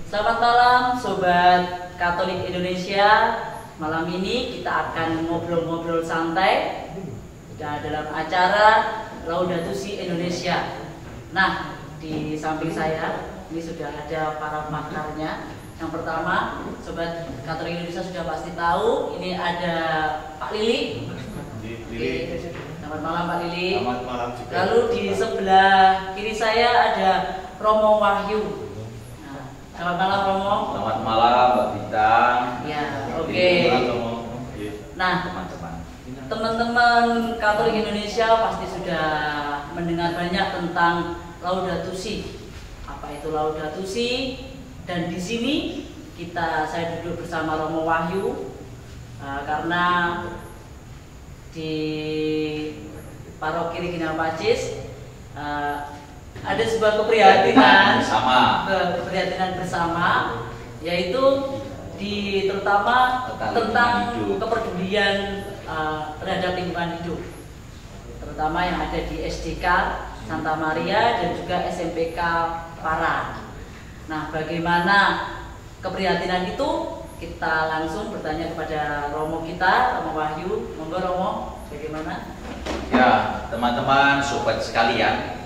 Selamat malam Sobat Katolik Indonesia. Malam ini kita akan ngobrol-ngobrol santai dalam acara Laudato Si Indonesia. Nah, di samping saya ini sudah ada para pakarnya. Yang pertama, Sobat Katolik Indonesia sudah pasti tahu, ini ada Pak Lili. Selamat malam Pak Lili. Selamat malam juga. Lalu di sebelah kiri saya ada Romo Wahyu. Selamat malam Romo. Selamat malam Mbak Bintang. Ya, oke. Nah, teman-teman Katolik Indonesia pasti sudah mendengar banyak tentang Laudato Si. Apa itu Laudato Si? Dan di sini saya duduk bersama Romo Wahyu karena di Paroki Regina Pacis ada sebuah keprihatinan bersama, yaitu terutama tentang kepedulian terhadap lingkungan hidup, terutama yang ada di SDK Santa Maria dan juga SMPK Para. Nah, bagaimana keprihatinan itu? Kita langsung bertanya kepada Romo kita, Romo Wahyu. Monggo Romo, bagaimana? Ya, teman-teman, sobat sekalian,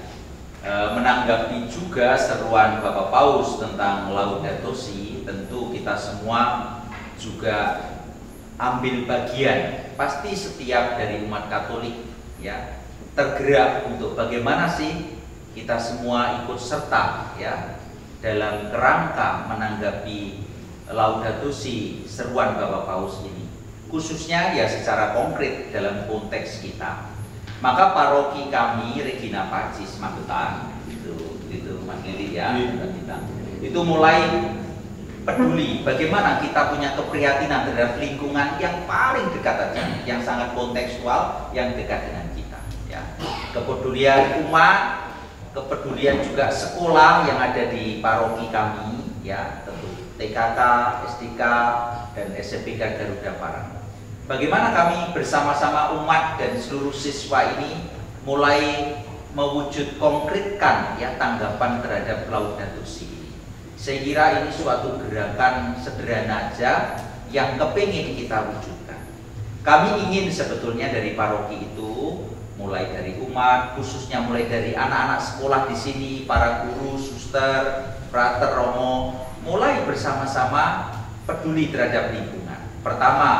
menanggapi juga seruan Bapak Paus tentang Laudato Si, tentu kita semua juga ambil bagian. Pasti setiap dari umat Katolik ya tergerak untuk bagaimana sih kita semua ikut serta ya dalam kerangka menanggapi Laudato Si seruan Bapak Paus ini, khususnya ya secara konkret dalam konteks kita. Maka paroki kami Regina Pacis Magetan itu Mas Lili ya, itu mulai peduli bagaimana kita punya keprihatinan terhadap lingkungan yang paling dekat aja, yang sangat kontekstual, yang dekat dengan kita ya. Kepedulian umat, kepedulian juga sekolah yang ada di paroki kami ya, tentu TKK, SDK dan SMPK Garuda Parang. Bagaimana kami bersama-sama umat dan seluruh siswa ini mulai mewujud konkretkan ya tanggapan terhadap Laudato Si. Saya kira ini suatu gerakan sederhana aja yang kepingin kita wujudkan. Kami ingin sebetulnya dari paroki itu, mulai dari umat, khususnya mulai dari anak-anak sekolah di sini, para guru, suster, frater, romo, mulai bersama-sama peduli terhadap lingkungan. Pertama,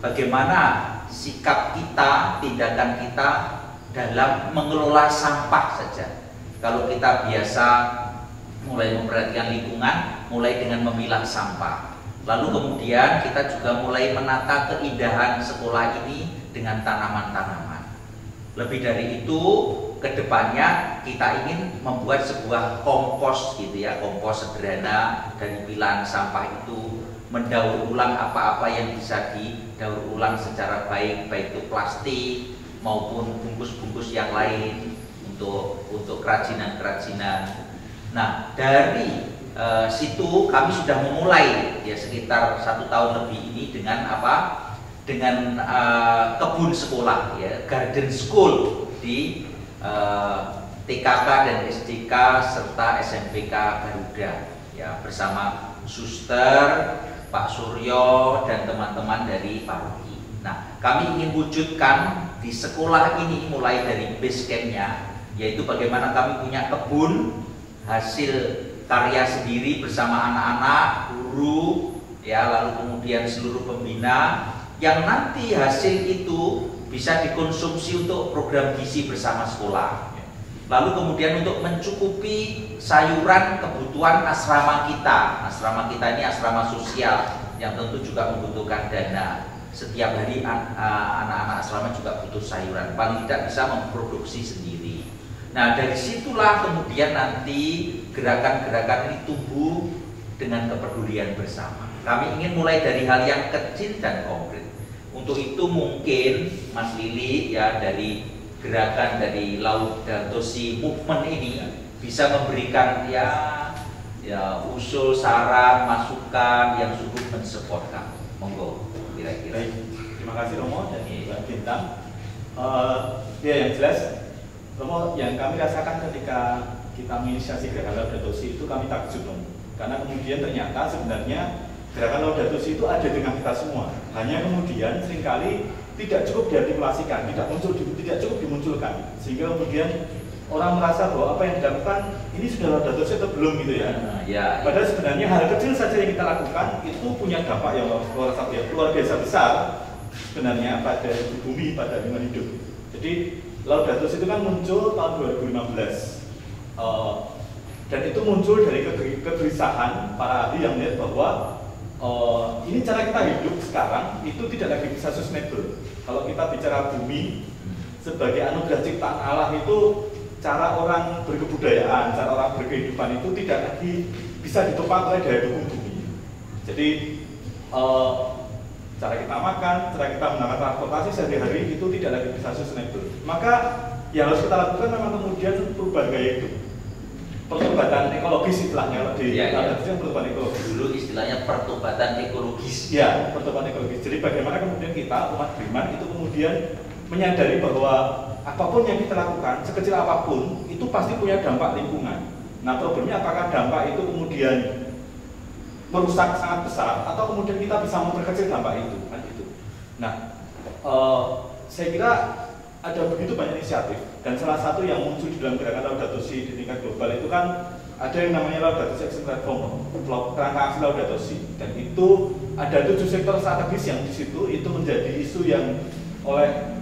bagaimana sikap kita, tindakan kita dalam mengelola sampah saja. Kalau kita biasa mulai memperhatikan lingkungan, mulai dengan memilah sampah. Lalu kemudian kita juga mulai menata keindahan sekolah ini dengan tanaman-tanaman. Lebih dari itu, kedepannya kita ingin membuat sebuah kompos gitu ya, kompos sederhana dari pilahan sampah itu, mendaur ulang apa-apa yang bisa didaur ulang secara baik itu plastik maupun bungkus-bungkus yang lain untuk kerajinan-kerajinan. Nah, dari situ kami sudah memulai ya sekitar 1 tahun lebih ini dengan apa? Dengan kebun sekolah ya, garden school di TKK dan SDK serta SMPK Garuda ya, bersama suster Pak Suryo dan teman-teman dari paroki. Nah, kami ingin wujudkan di sekolah ini mulai dari base camp-nya, yaitu bagaimana kami punya kebun hasil karya sendiri bersama anak-anak, guru, ya, lalu kemudian seluruh pembina, yang nanti hasil itu bisa dikonsumsi untuk program gizi bersama sekolah. Lalu kemudian untuk mencukupi sayuran kebutuhan asrama kita. Asrama kita ini asrama sosial yang tentu juga membutuhkan dana. Setiap hari anak-anak asrama juga butuh sayuran, paling tidak bisa memproduksi sendiri. Nah, dari situlah kemudian nanti gerakan-gerakan ini tumbuh dengan kepedulian bersama. Kami ingin mulai dari hal yang kecil dan konkret. Untuk itu mungkin Mas Lili ya dari gerakan dari Laudato Si movement ini bisa memberikan usul, saran, masukan yang sungguh mensupport kami. Monggo kira-kira. Baik, terima kasih Romo dan Mbak Bintang. Yang jelas Romo, yang kami rasakan ketika kita menginisiasi gerakan Laudato Si itu kami takjub Romo. Karena kemudian ternyata sebenarnya gerakan Laudato Si itu ada dengan kita semua. Hanya kemudian seringkali tidak cukup diartikulasikan, tidak cukup dimunculkan, sehingga kemudian orang merasa bahwa apa yang dilakukan ini sudah Laudato Si atau belum gitu ya. Padahal sebenarnya hal kecil saja yang kita lakukan itu punya dampak yang luar biasa besar sebenarnya pada bumi, pada lingkungan hidup. Jadi Laudato Si itu kan muncul tahun 2015. Dan itu muncul dari kegelisahan para ahli yang melihat bahwa ini cara kita hidup sekarang itu tidak lagi bisa sustainable. Kalau kita bicara bumi sebagai anugerah ciptaan Allah, itu cara orang berkebudayaan, cara orang berkehidupan itu tidak lagi bisa ditopang oleh daya dukung bumi. Jadi cara kita makan, cara kita menggunakan transportasi sehari-hari itu tidak lagi bisa sustainable. Maka yang harus kita lakukan memang kemudian perubahan gaya hidup. Pertobatan ekologis istilahnya, pertobatan ekologis. Dulu istilahnya pertobatan ekologis. Ya, pertobatan ekologis. Jadi bagaimana kemudian kita umat beriman itu kemudian menyadari bahwa apapun yang kita lakukan, sekecil apapun, itu pasti punya dampak lingkungan. Nah, problemnya apakah dampak itu kemudian merusak sangat besar atau kemudian kita bisa memperkecil dampak itu, kan itu. Nah, saya kira ada begitu banyak inisiatif, dan salah satu yang muncul di dalam gerakan Laudato Si di tingkat global itu kan ada yang namanya Laudato Si Action Platform, kerangka aksi Laudato Si, dan itu ada 7 sektor strategis yang di situ itu menjadi isu yang oleh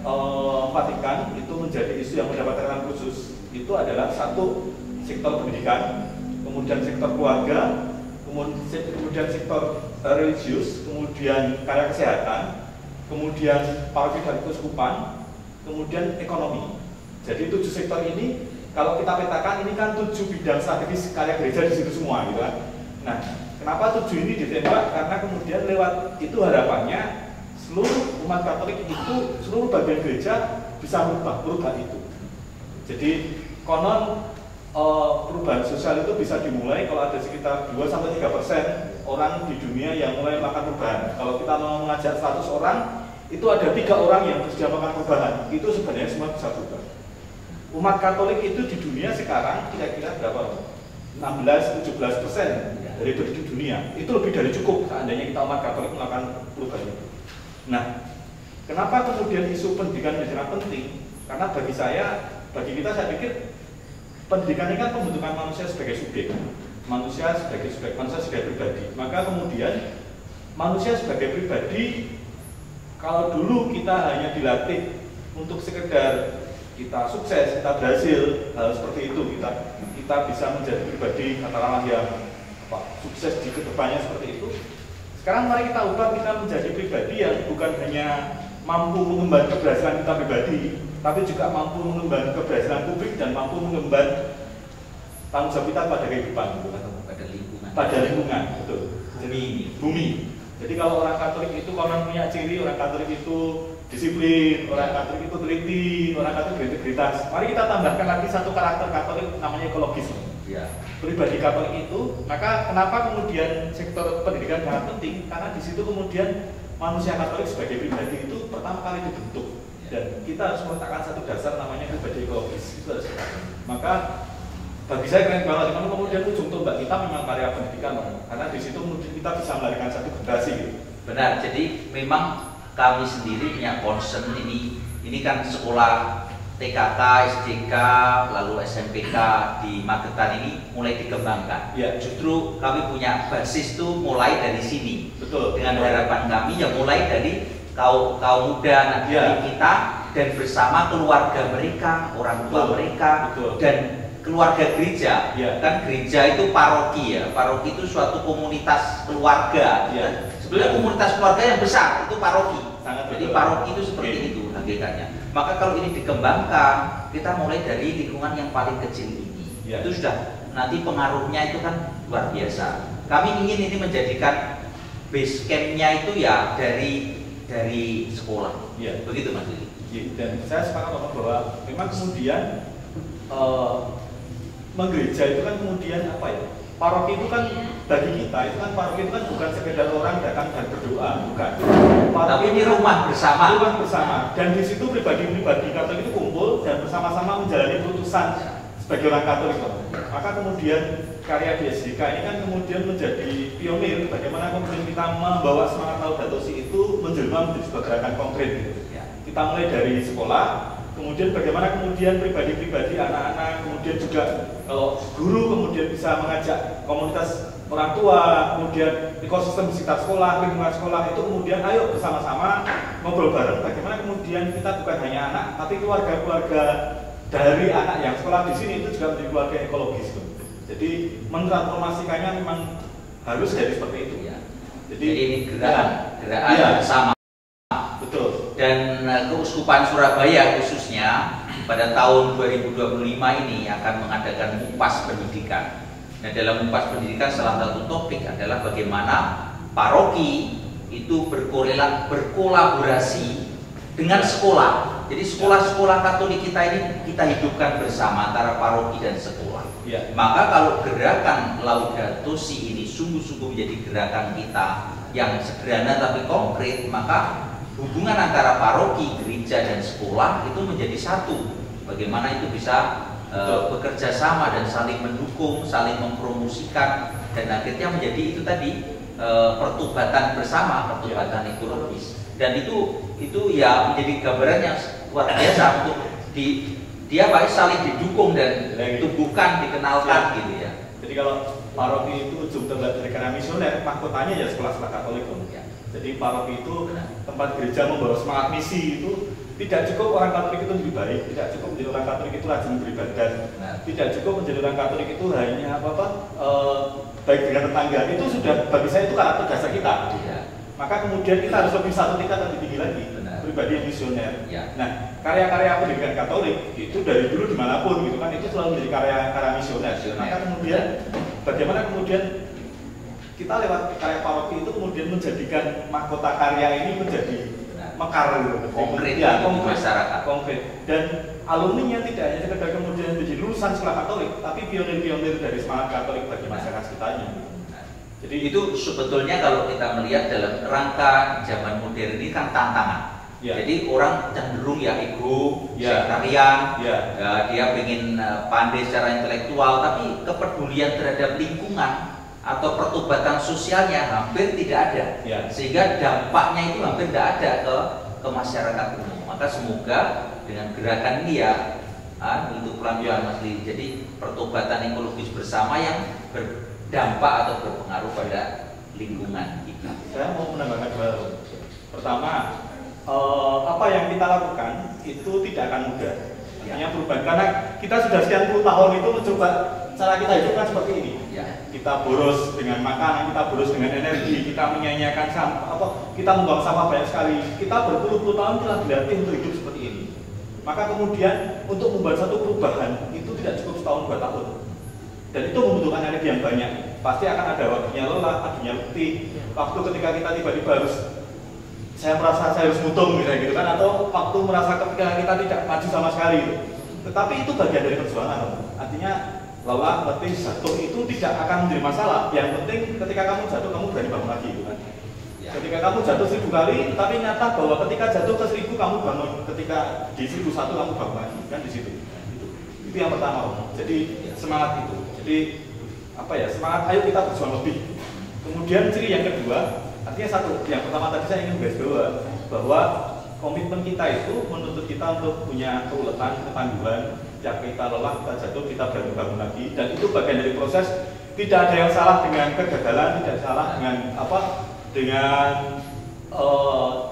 Vatikan itu menjadi isu yang mendapatkan khusus. Itu adalah satu sektor pendidikan, kemudian sektor keluarga, kemudian sektor religius, kemudian karya kesehatan, kemudian paroki dan keuskupan, kemudian ekonomi. Jadi 7 sektor ini kalau kita petakan ini kan 7 bidang strategis karya gereja di situ semua gitu kan. Nah, kenapa 7 ini ditembak? Karena kemudian lewat itu harapannya seluruh umat Katolik itu, seluruh bagian gereja bisa merubah itu. Jadi konon perubahan sosial itu bisa dimulai kalau ada sekitar 2-3% orang di dunia yang mulai melakukan perubahan. Kalau kita mau mengajak 100 orang, itu ada 3 orang yang sudah melakukan perubahan. Itu sebenarnya semua bisa berubah. Umat Katolik itu di dunia sekarang kira-kira berapa? 16-17% dari penduduk dunia. Itu lebih dari cukup seandainya kita umat Katolik melakukan perubahan itu. Nah, kenapa kemudian isu pendidikan menjadi sangat penting? Karena bagi kita saya pikir pendidikan ini kan pembentukan manusia sebagai subjek, manusia sebagai pribadi. Maka kemudian manusia sebagai pribadi, kalau dulu kita hanya dilatih untuk sekedar kita sukses, kita berhasil, hal seperti itu, kita bisa menjadi pribadi katakanlah yang sukses di kedepannya seperti itu. Sekarang mari kita ubah kita menjadi pribadi yang bukan hanya mampu mengemban keberhasilan kita pribadi, tapi juga mampu mengemban keberhasilan publik dan mampu mengemban tanggung jawab kita pada kehidupan, pada lingkungan, betul. Jadi bumi. Jadi kalau orang Katolik itu konon punya ciri, orang Katolik itu disiplin, orang Katolik itu teliti, orang Katolik berintegritas. Mari kita tambahkan lagi satu karakter Katolik namanya ekologis. Ya. Pribadi Katolik itu, maka kenapa kemudian sektor pendidikan sangat penting? Karena di situ kemudian manusia Katolik sebagai pribadi itu pertama kali dibentuk, dan kita harus meletakkan satu dasar namanya pribadi ekologis. Itu harus kita. Maka bagi saya keren banget, karena kemudian ujung tombak kita memang karya pendidikan, karena di situ kemudian kita bisa melahirkan satu generasi. Gitu. Benar. Jadi memang kami sendiri punya concern ini kan sekolah TKK, SDK, lalu SMPK di Magetan ini mulai dikembangkan. Ya. Justru kami punya basis itu mulai dari sini. Betul. Dengan harapan kami yang mulai dari kaum muda anak kita dan bersama keluarga mereka, orang tua mereka, dan keluarga gereja. Ya. Kan gereja itu paroki ya. Paroki itu suatu komunitas keluarga. Ya. Sebenarnya komunitas keluarga yang besar itu paroki. Jadi paroki itu seperti itu hakikatnya. Maka kalau ini dikembangkan, kita mulai dari lingkungan yang paling kecil ini. Ya. Itu sudah nanti pengaruhnya itu kan luar biasa. Kami ingin ini menjadikan base camp-nya itu ya dari sekolah. Ya. Begitu Mas Lili. Ya. Dan saya sepakat bahwa memang kemudian menggereja itu kan kemudian apa ya? Paroki itu kan bagi kita itu kan paroki itu kan bukan sekedar orang datang dan berdoa, bukan. Tapi ini rumah bersama. Rumah bersama. Dan di situ pribadi-pribadi Katolik itu kumpul dan bersama-sama menjalani putusan sebagai orang Katolik. Maka kemudian karya di SDK ini kan kemudian menjadi pionir bagaimana kemudian kita membawa semangat Laudato Si itu menjelma menjadi sebuah gerakan konkret gitu. Kita mulai dari sekolah, kemudian bagaimana kemudian pribadi-pribadi, anak-anak, kemudian juga kalau guru kemudian bisa mengajak komunitas orang tua, kemudian ekosistem di sekitar sekolah, lingkungan sekolah itu kemudian ayo bersama-sama ngobrol bareng bagaimana kemudian kita bukan hanya anak, tapi keluarga-keluarga dari anak yang sekolah di sini itu juga menjadi keluarga ekologis. Jadi mentransformasikannya memang harus jadi seperti itu ya. Jadi ini gerakan bersama. Betul. Dan Keuskupan Surabaya khususnya pada tahun 2025 ini akan mengadakan MUPAS Pendidikan. Nah, dalam MUPAS Pendidikan salah satu topik adalah bagaimana paroki itu berkolaborasi dengan sekolah. Jadi sekolah-sekolah Katolik kita ini kita hidupkan bersama antara paroki dan sekolah. Ya. Maka kalau gerakan Laudato Si ini sungguh-sungguh menjadi gerakan kita yang sederhana tapi konkret, maka hubungan antara paroki, gereja dan sekolah itu menjadi satu. Bagaimana itu bisa bekerja sama dan saling mendukung, saling mempromosikan, dan akhirnya menjadi itu tadi pertobatan bersama, pertobatan ekologis. Dan itu ya menjadi gambaran yang luar biasa untuk dia baik saling didukung dan ditumbuhkan, dikenalkan gitu ya. Jadi kalau paroki itu ujung tombak dari karya misioner, mahkotanya ya sekolah-sekolah Katolik ya. Jadi paroki itu tempat gereja membawa semangat misi itu tidak cukup orang Katolik itu lebih baik, tidak cukup menjadi orang Katolik itu rajin beribadah, tidak cukup menjadi orang Katolik itu hanya baik dengan tetangga, itu sudah bagi saya itu karakter dasar kita. Ya. Maka kemudian kita harus lebih satu tingkat lebih tinggi lagi, pribadi yang misioner. Ya. Nah, karya-karya pendidikan Katolik itu dari dulu dimanapun gitu kan itu selalu menjadi karya-karya misioner. Maka kemudian bagaimana kemudian kita lewat karya paroki itu kemudian menjadikan mahkota karya ini menjadi mekar gitu. Konkret ya, di masyarakat. Konkret. Dan alumninya tidak hanya sekedar kemudian menjadi lulusan sekolah Katolik, tapi pionir-pionir dari semangat Katolik bagi masyarakat sekitarnya. Jadi itu sebetulnya kalau kita melihat dalam rangka zaman modern ini kan tantangan. Ya. Jadi orang cenderung ya ego, sektarian, dia ingin pandai secara intelektual, tapi kepedulian terhadap lingkungan atau pertobatan sosialnya hampir tidak ada. Ya. Sehingga dampaknya itu hampir tidak ada ke masyarakat umum. Maka semoga dengan gerakan ini ya untuk pelan-pelan Mas Lili. Jadi pertobatan ekologis bersama yang berdampak atau berpengaruh pada lingkungan kita. Saya mau menambahkan dua. Pertama, apa yang kita lakukan itu tidak akan mudah. Hanya perubahan karena kita sudah sekian puluh tahun itu mencoba cara kita hidup kan seperti ini. Ya. Kita boros dengan makanan, kita boros dengan energi, kita menyanyiakan sampah, kita membuang sampah banyak sekali. Kita berpuluh-puluh tahun telah dilatih untuk hidup seperti ini. Maka kemudian untuk membuat satu perubahan itu tidak cukup setahun 2 tahun. Dan itu membutuhkan energi yang banyak. Pasti akan ada waktunya lelah, waktunya letih. Waktu ketika kita tiba-tiba harus saya merasa saya harus mutung gitu kan, atau waktu merasa ketika kita tidak maju sama sekali gitu. Tetapi itu bagian dari perjuangan. Artinya lelah, letih, jatuh itu tidak akan menjadi masalah. Yang penting ketika kamu jatuh kamu berani bangun lagi gitu kan. Ketika kamu jatuh 1000 kali, tetapi nyata bahwa ketika jatuh ke 1000 kamu bangun, ketika di 1001 kamu bangun lagi kan di situ. Itu yang pertama. Jadi semangat itu. Jadi semangat ayo kita berjuang lebih. Kemudian ciri yang kedua, artinya satu, yang pertama tadi saya ingin garis bahwa komitmen kita itu menuntut kita untuk punya keuletan, ketangguhan. Setiap kita lelah, kita jatuh, kita bangun lagi. Dan itu bagian dari proses. Tidak ada yang salah dengan kegagalan, tidak salah dengan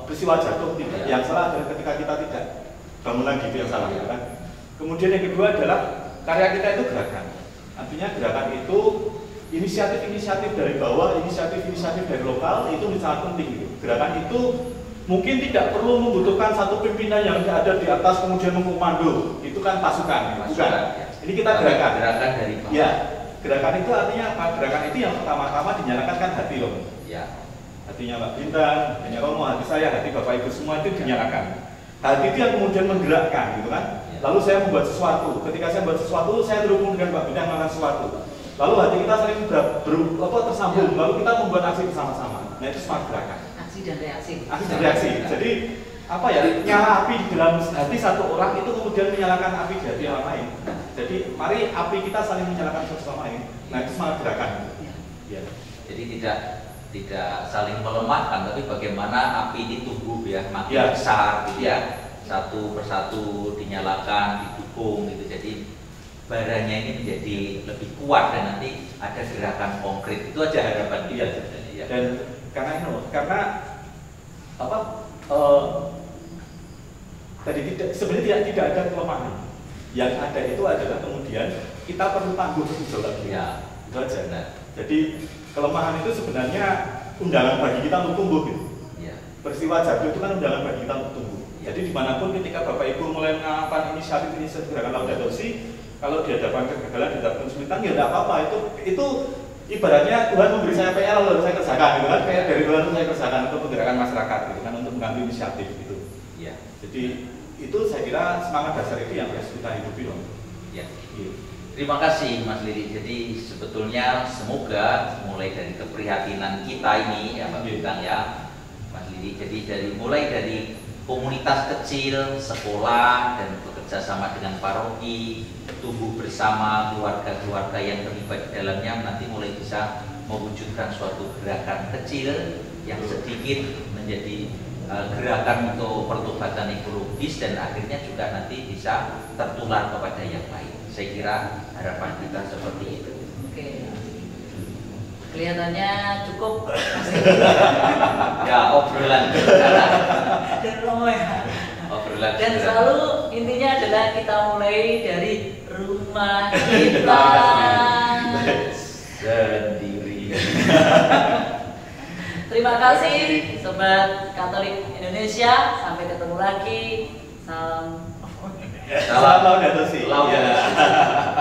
peristiwa jatuh. Tidak. Yang salah adalah ketika kita tidak bangun lagi, itu yang salah kan. Kemudian yang kedua adalah karya kita itu gerakan. Artinya gerakan itu inisiatif-inisiatif dari bawah, inisiatif-inisiatif dari lokal itu sangat penting gitu. Gerakan itu mungkin tidak perlu membutuhkan satu pimpinan yang ada di atas kemudian mengkomando. Itu kan pasukan, bukan. Ya. Ini kita gerakan. Gerakan dari bawah. Ya, gerakan itu artinya apa? Gerakan itu yang pertama-tama dinyalakan kan hati loh. Ya. Hatinya Mbak Bintang, hatinya Romo, hati saya, hati Bapak Ibu semua itu dinyalakan. Hati itu yang kemudian menggerakkan gitu kan. Lalu saya membuat sesuatu. Ketika saya membuat sesuatu, saya terhubung dengan Mbak Bintang melakukan sesuatu. Lalu hati kita saling tersambung. Lalu kita membuat aksi bersama-sama. Nah itu smart gerakan. Aksi dan reaksi. Aksi dan reaksi. Jadi nyala api di dalam hati satu orang itu kemudian menyalakan api di hati orang lain. Jadi mari api kita saling menyalakan satu sama lain. Nah itu semangat gerakan. Ya. Jadi tidak saling melemahkan, tapi bagaimana api ini tumbuh ya, makin Ya. besar gitu ya, satu persatu dinyalakan, didukung gitu. Jadi baranya ini menjadi lebih kuat dan nanti ada gerakan konkret. Itu aja harapan kita sebenarnya. Ya. Dan karena apa? Tadi sebenarnya tidak ada kelemahan. Yang ada itu adalah kemudian kita perlu tangguh lebih jauh lagi. Ya. Itu aja. Nah. Jadi kelemahan itu sebenarnya undangan bagi kita untuk tumbuh gitu. Ya. Peristiwa jatuh itu kan undangan bagi kita untuk tumbuh. Ya. Jadi dimanapun ketika Bapak Ibu mulai mengamalkan inisiatif gerakan Laudato Si, kalau dihadapkan kegagalan, dihadapkan kesulitan, ya tidak apa-apa. Itu ibaratnya Tuhan memberi saya PR lalu saya kerjakan gitu kan. PR dari Tuhan saya kerjakan untuk menggerakkan masyarakat gitu kan, untuk mengambil inisiatif gitu. Ya. Jadi itu saya kira semangat dasar itu yang harus kita hidupi loh. Ya. Gitu. Terima kasih Mas Lili. Jadi sebetulnya semoga mulai dari keprihatinan kita ini ya Mbak Bintang ya, Mas Lili. Jadi mulai dari komunitas kecil, sekolah dan bekerja sama dengan paroki, tumbuh bersama keluarga-keluarga yang terlibat di dalamnya, nanti mulai bisa mewujudkan suatu gerakan kecil yang sedikit menjadi gerakan untuk pertobatan ekologis dan akhirnya juga nanti bisa tertular kepada yang lain. Saya kira harapan kita seperti itu. Oke. Kelihatannya cukup. Ya obrolan Dan lama ya. obrolan Dan sederhana. selalu intinya adalah kita mulai dari rumah kita sendiri. Terima kasih Sobat Katolik Indonesia. Sampai ketemu lagi. Salam. Salam Laudato Si. Laudato Si.